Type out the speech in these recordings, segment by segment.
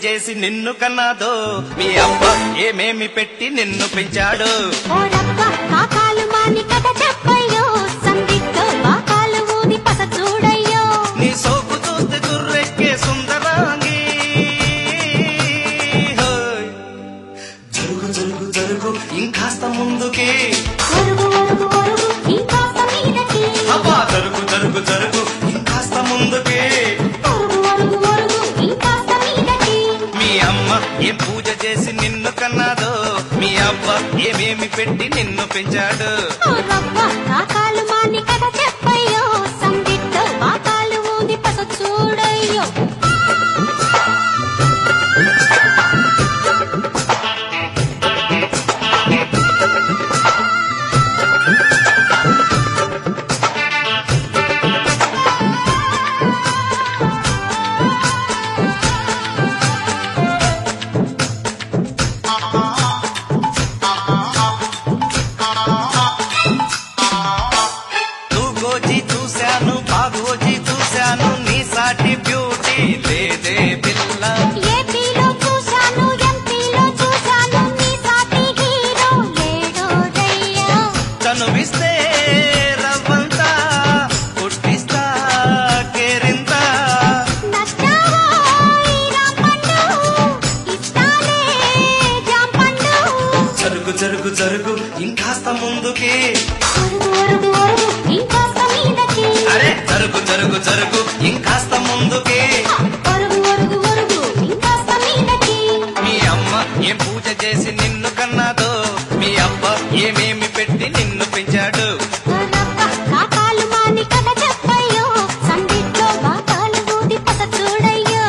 చేసి నిన్ను కన్నాదో మీ అబ్బ ఏమేమి పెట్టి నిన్ను పెంచాడు నీ సోకు చూస్తే దుర్రెక్కే సుందరాంగి జరుగు జరుగు జరుగు ఇంకాస్త ముందుకి అబ్బా జరుగు జరుగు జరుగు ఇంకాస్త ముందుకి మీ అమ్మ ఏం పూజ చేసి నిన్ను కన్నాదో మీ అబ్బ ఏమేమి పెట్టి నిన్ను పెంచాడు చూశాను బాగోజీ చూశాను నీ సాటి బ్యూటీ లేదే పిల్ల ఏపీలో చూశాను ఎంపీలో చూశాను నీ సాటి హీరో లేడో రయ్యా చనువిస్తే రవ్వంతా పుట్టిస్తా కేరింత నచ్చావో ఈ రాంపండు ఇస్తాలే జాంపండు జరుగు జరుగు జరుగు ఇంకాస్త ముందుకి ఇంకాస్త మీదకి అరే జరుగు జరుగు జరుగు ఇంకాస్త ముందుకి ఇంకాస్త మీదకి మీ అమ్మ ఏం పూజ చేసి నిన్ను కన్నాదో మీ అబ్బ ఏమేమి పెట్టి నిన్ను పెంచాడు కాకాలు మాని కథ చెప్పయ్యో సందిట్లో బాకాలు ఊది పస చూడయ్యో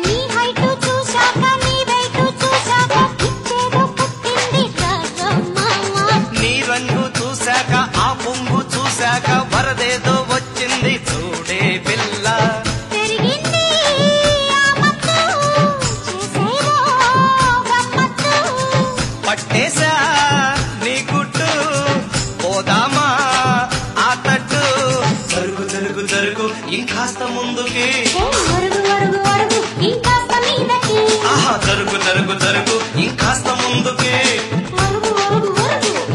నీ హైటు చూశాక నీ వెయిటు చూశాక ఇచ్చేదో పుట్టింది రాజమ్మ నీ రంగు చూశాక ఆ పొంగు చూశాక వరదేదో వచ్చింది చూడే పిల్ల పెరిగింది ఆ మత్తు చేసేవో గమ్మత్తు పట్టేశా నీ గుట్టు పోదామా ఆ తట్టు జరుగు జరుగు జరుగు ఇంకాస్త ముందుకి ఇంకాస్త మీదకి ఆహా జరుగు జరుగు జరుగు ఇంకాస్త ముందుకి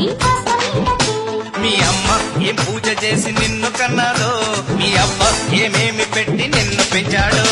ఇంకాస్త మీదకి మీ అమ్మ ఏం పూజ చేసి నిన్ను కన్నాదో మీ అబ్బ ఏమేమి పెట్టి నిన్ను పెంచాడు